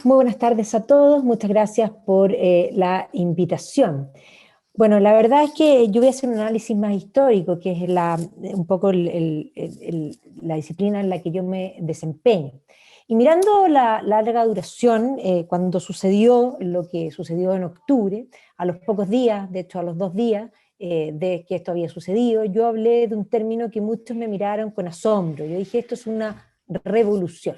Muy buenas tardes a todos, muchas gracias por la invitación. Bueno, la verdad es que yo voy a hacer un análisis más histórico, que es un poco la disciplina en la que yo me desempeño. Y mirando la larga duración, cuando sucedió lo que sucedió en octubre, a los pocos días, de hecho a los 2 días de que esto había sucedido, yo hablé de un término que muchos me miraron con asombro. Yo dije, esto es una revolución.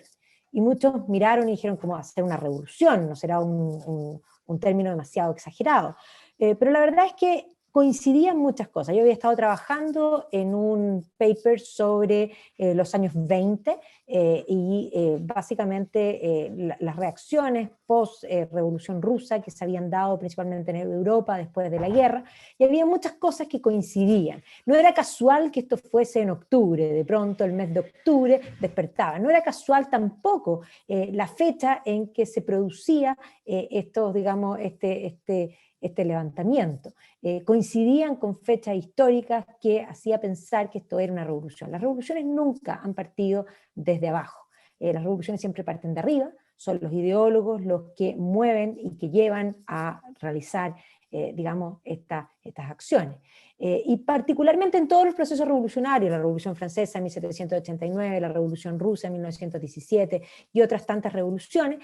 Y muchos miraron y dijeron, ¿cómo va a ser una revolución? ¿No será un término demasiado exagerado? Pero la verdad es que coincidían muchas cosas. Yo había estado trabajando en un paper sobre los años 20 básicamente las reacciones post-revolución rusa que se habían dado principalmente en Europa después de la guerra, y había muchas cosas que coincidían. No era casual que esto fuese en octubre, de pronto el mes de octubre despertaba. No era casual tampoco la fecha en que se producía digamos, este levantamiento. Coincidían con fechas históricas que hacía pensar que esto era una revolución. Las revoluciones nunca han partido desde abajo. Las revoluciones siempre parten de arriba, son los ideólogos los que mueven y que llevan a realizar, digamos, estas acciones. Y particularmente en todos los procesos revolucionarios, la Revolución Francesa en 1789, la Revolución Rusa en 1917 y otras tantas revoluciones,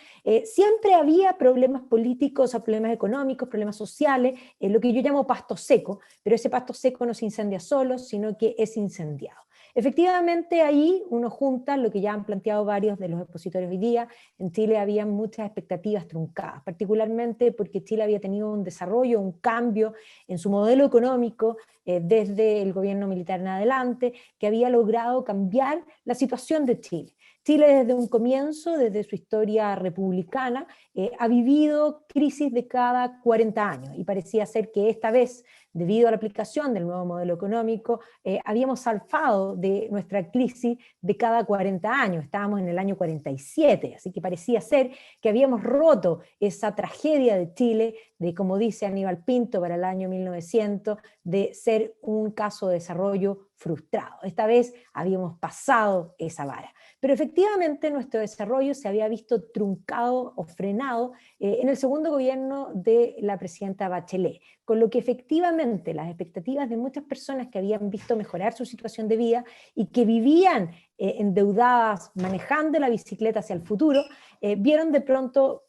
siempre había problemas políticos, problemas económicos, problemas sociales, lo que yo llamo pasto seco, pero ese pasto seco no se incendia solo, sino que es incendiado. Efectivamente, ahí uno junta lo que ya han planteado varios de los expositores hoy día. En Chile había muchas expectativas truncadas, particularmente porque Chile había tenido un desarrollo, un cambio en su modelo económico desde el gobierno militar en adelante, que había logrado cambiar la situación de Chile. Chile desde un comienzo, desde su historia republicana, ha vivido crisis de cada 40 años y parecía ser que esta vez, debido a la aplicación del nuevo modelo económico, habíamos zafado de nuestra crisis de cada 40 años, estábamos en el año 47, así que parecía ser que habíamos roto esa tragedia de Chile, de, como dice Aníbal Pinto para el año 1900, de ser un caso de desarrollo frustrado. Esta vez habíamos pasado esa vara. Pero efectivamente nuestro desarrollo se había visto truncado o frenado en el segundo gobierno de la presidenta Bachelet, con lo que efectivamente las expectativas de muchas personas que habían visto mejorar su situación de vida y que vivían endeudadas manejando la bicicleta hacia el futuro, vieron de pronto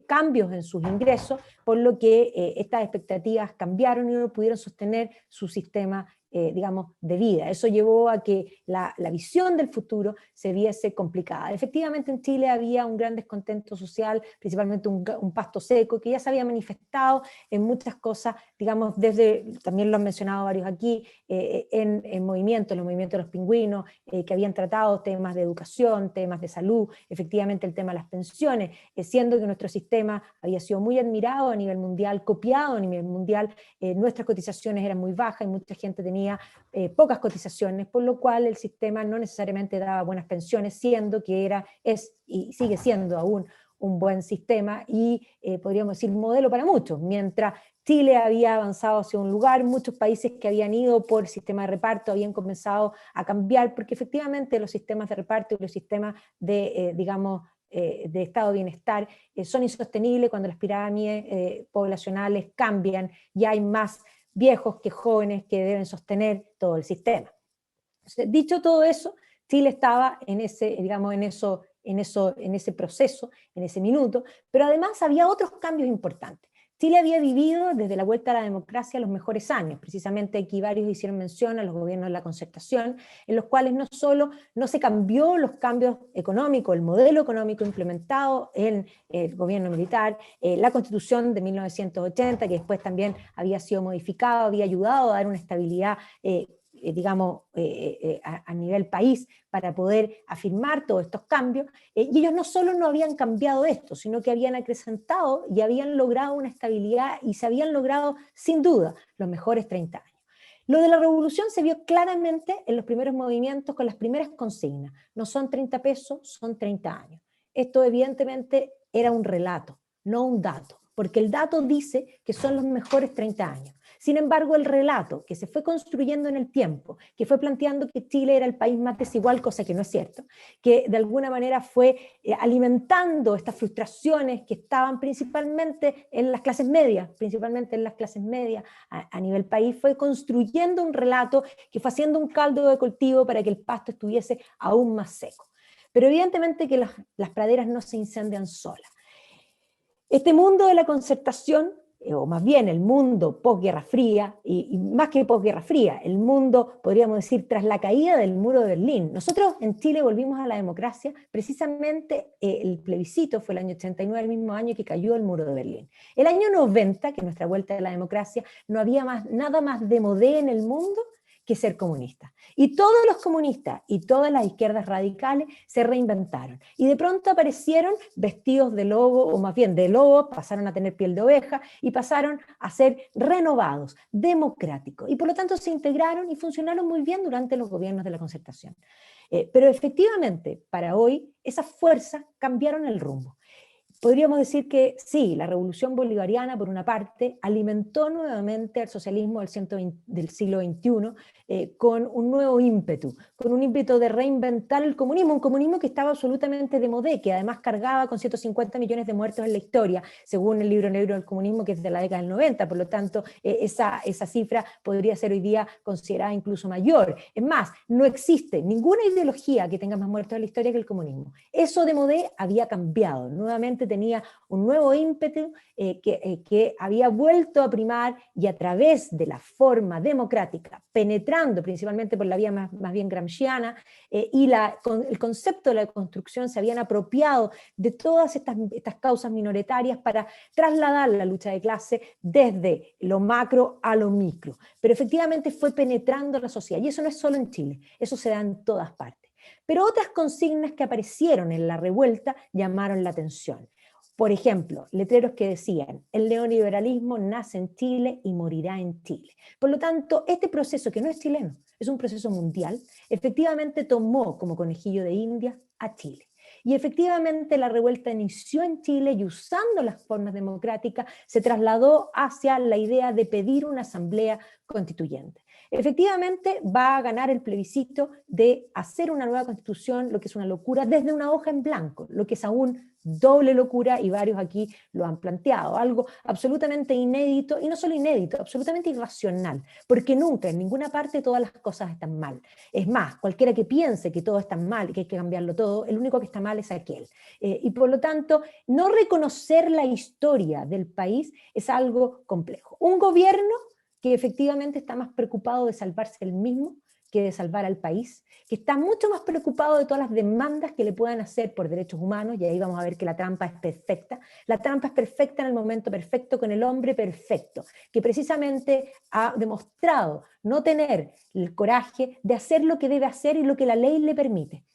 cambios en sus ingresos, por lo que estas expectativas cambiaron y no pudieron sostener su sistema digamos, de vida. Eso llevó a que la visión del futuro se viese complicada. Efectivamente, en Chile había un gran descontento social, principalmente un pasto seco, que ya se había manifestado en muchas cosas, digamos, desde, también lo han mencionado varios aquí, en movimientos, los movimientos de los pingüinos, que habían tratado temas de educación, temas de salud, efectivamente el tema de las pensiones, siendo que nuestro sistema había sido muy admirado a nivel mundial, copiado a nivel mundial, nuestras cotizaciones eran muy bajas y mucha gente tenía pocas cotizaciones, por lo cual el sistema no necesariamente daba buenas pensiones, siendo que es y sigue siendo aún un buen sistema y podríamos decir modelo para muchos. Mientras Chile había avanzado hacia un lugar, muchos países que habían ido por sistema de reparto habían comenzado a cambiar, porque efectivamente los sistemas de reparto y los sistemas de, digamos, de estado de bienestar son insostenibles cuando las pirámides poblacionales cambian, y hay más viejos que jóvenes que deben sostener todo el sistema. Entonces, dicho todo eso, Chile estaba en ese, digamos, en ese proceso, en ese minuto, pero además había otros cambios importantes. Chile había vivido desde la vuelta a la democracia los mejores años, precisamente aquí varios hicieron mención a los gobiernos de la concertación, en los cuales no solo no se cambió los cambios económicos, el modelo económico implementado en el gobierno militar, la constitución de 1980, que después también había sido modificada, había ayudado a dar una estabilidad digamos, a nivel país para poder afirmar todos estos cambios, y ellos no solo no habían cambiado esto, sino que habían acrecentado y habían logrado una estabilidad y se habían logrado, sin duda, los mejores 30 años. Lo de la revolución se vio claramente en los primeros movimientos con las primeras consignas. No son 30 pesos, son 30 años. Esto evidentemente era un relato, no un dato, porque el dato dice que son los mejores 30 años. Sin embargo, el relato que se fue construyendo en el tiempo, que fue planteando que Chile era el país más desigual, cosa que no es cierto, que de alguna manera fue alimentando estas frustraciones que estaban principalmente en las clases medias, a nivel país, fue construyendo un relato que fue haciendo un caldo de cultivo para que el pasto estuviese aún más seco. Pero evidentemente que las praderas no se incendian solas. Este mundo de la concertación, o más bien el mundo posguerra fría, y más que posguerra fría, el mundo, podríamos decir, tras la caída del muro de Berlín. Nosotros en Chile volvimos a la democracia, precisamente el plebiscito fue el año 89, el mismo año que cayó el muro de Berlín. El año 90, que es nuestra vuelta a la democracia, no había nada más de modé en el mundo que ser comunista. Y todos los comunistas y todas las izquierdas radicales se reinventaron. Y de pronto aparecieron vestidos de lobo, o más bien de lobo, pasaron a tener piel de oveja y pasaron a ser renovados, democráticos. Y por lo tanto se integraron y funcionaron muy bien durante los gobiernos de la Concertación. Pero efectivamente, para hoy, esas fuerzas cambiaron el rumbo. Podríamos decir que sí, la revolución bolivariana, por una parte, alimentó nuevamente al socialismo del siglo XXI con un nuevo ímpetu, con un ímpetu de reinventar el comunismo, un comunismo que estaba absolutamente de modé, que además cargaba con 150 millones de muertos en la historia, según el libro negro del comunismo, que es de la década del 90, por lo tanto, esa cifra podría ser hoy día considerada incluso mayor. Es más, no existe ninguna ideología que tenga más muertos en la historia que el comunismo. Eso de modé había cambiado, nuevamente tenía un nuevo ímpetu que había vuelto a primar, y a través de la forma democrática, penetrando principalmente por la vía más bien gramsciana, el concepto de la construcción, se habían apropiado de todas estas causas minoritarias para trasladar la lucha de clase desde lo macro a lo micro. Pero efectivamente fue penetrando la sociedad, y eso no es solo en Chile, eso se da en todas partes. Pero otras consignas que aparecieron en la revuelta llamaron la atención. Por ejemplo, letreros que decían: el neoliberalismo nace en Chile y morirá en Chile. Por lo tanto, este proceso, que no es chileno, es un proceso mundial, efectivamente tomó como conejillo de India a Chile. Y efectivamente la revuelta inició en Chile, y usando las formas democráticas se trasladó hacia la idea de pedir una asamblea constituyente. Efectivamente va a ganar el plebiscito de hacer una nueva constitución, lo que es una locura, desde una hoja en blanco, lo que es aún doble locura, y varios aquí lo han planteado, algo absolutamente inédito, y no solo inédito, absolutamente irracional, porque nunca en ninguna parte todas las cosas están mal. Es más, cualquiera que piense que todo está mal y que hay que cambiarlo todo, el único que está mal es aquel. Y por lo tanto, no reconocer la historia del país es algo complejo. Un gobierno que efectivamente está más preocupado de salvarse él mismo que de salvar al país, que está mucho más preocupado de todas las demandas que le puedan hacer por derechos humanos, y ahí vamos a ver que la trampa es perfecta. La trampa es perfecta en el momento perfecto, con el hombre perfecto, que precisamente ha demostrado no tener el coraje de hacer lo que debe hacer y lo que la ley le permite.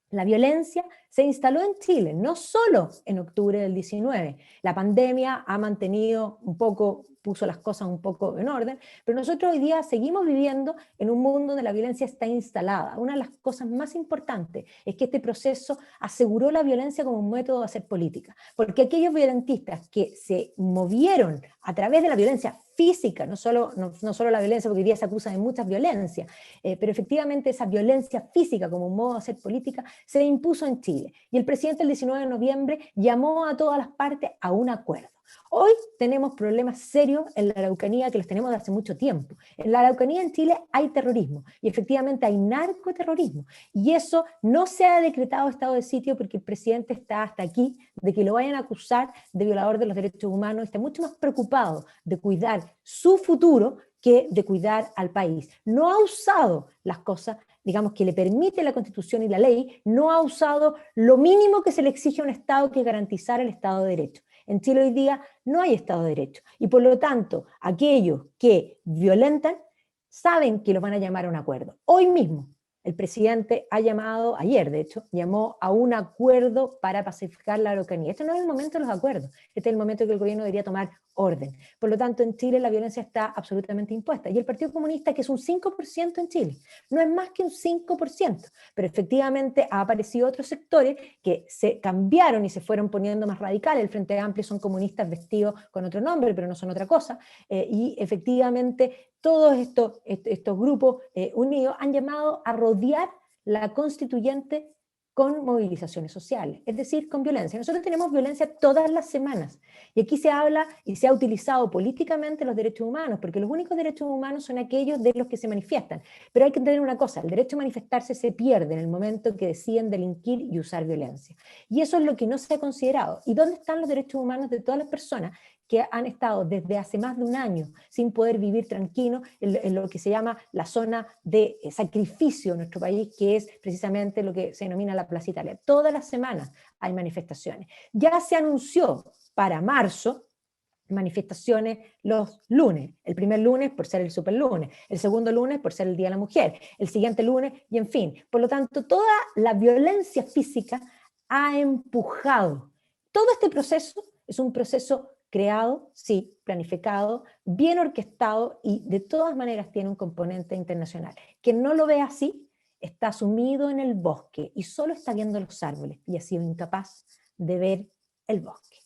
La violencia se instaló en Chile, no solo en octubre del 19. La pandemia ha mantenido un poco, puso las cosas un poco en orden, pero nosotros hoy día seguimos viviendo en un mundo donde la violencia está instalada. Una de las cosas más importantes es que este proceso aseguró la violencia como un método de hacer política, porque aquellos violentistas que se movieron a través de la violencia física, no solo la violencia, porque hoy día se acusa de muchas violencias, pero efectivamente esa violencia física como un modo de hacer política se impuso en Chile. Y el presidente el 19 de noviembre llamó a todas las partes a un acuerdo. Hoy tenemos problemas serios en la Araucanía, que los tenemos de hace mucho tiempo. En la Araucanía, en Chile, hay terrorismo, y efectivamente hay narcoterrorismo, y eso no se ha decretado estado de sitio porque el presidente está hasta aquí de que lo vayan a acusar de violador de los derechos humanos, está mucho más preocupado de cuidar su futuro que de cuidar al país. No ha usado las cosas, digamos, que le permite la Constitución y la ley, no ha usado lo mínimo que se le exige a un Estado, que es garantizar el Estado de Derecho. En Chile hoy día no hay Estado de Derecho, y por lo tanto aquellos que violentan saben que los van a llamar a un acuerdo. Hoy mismo el presidente ha llamado, ayer de hecho, llamó a un acuerdo para pacificar la Araucanía. Este no es el momento de los acuerdos, este es el momento en que el gobierno debería tomar orden. Por lo tanto, en Chile la violencia está absolutamente impuesta. Y el Partido Comunista, que es un 5% en Chile, no es más que un 5%, pero efectivamente ha aparecido otros sectores que se cambiaron y se fueron poniendo más radicales. El Frente Amplio son comunistas vestidos con otro nombre, pero no son otra cosa. Y efectivamente todos estos grupos unidos han llamado a rodear la constituyente con movilizaciones sociales, es decir, con violencia. Nosotros tenemos violencia todas las semanas, y aquí se habla y se ha utilizado políticamente los derechos humanos, porque los únicos derechos humanos son aquellos de los que se manifiestan. Pero hay que entender una cosa, el derecho a manifestarse se pierde en el momento que deciden delinquir y usar violencia. Y eso es lo que no se ha considerado. ¿Y dónde están los derechos humanos de todas las personas que han estado desde hace más de un año sin poder vivir tranquilo en lo que se llama la zona de sacrificio en nuestro país, que es precisamente lo que se denomina la Plaza Italia? Todas las semanas hay manifestaciones. Ya se anunció para marzo manifestaciones los lunes, el primer lunes por ser el superlunes, el segundo lunes por ser el Día de la Mujer, el siguiente lunes, y en fin. Por lo tanto, toda la violencia física ha empujado. Todo este proceso es un proceso creado, sí, planificado, bien orquestado, y de todas maneras tiene un componente internacional. Quien no lo ve así está sumido en el bosque y solo está viendo los árboles y ha sido incapaz de ver el bosque.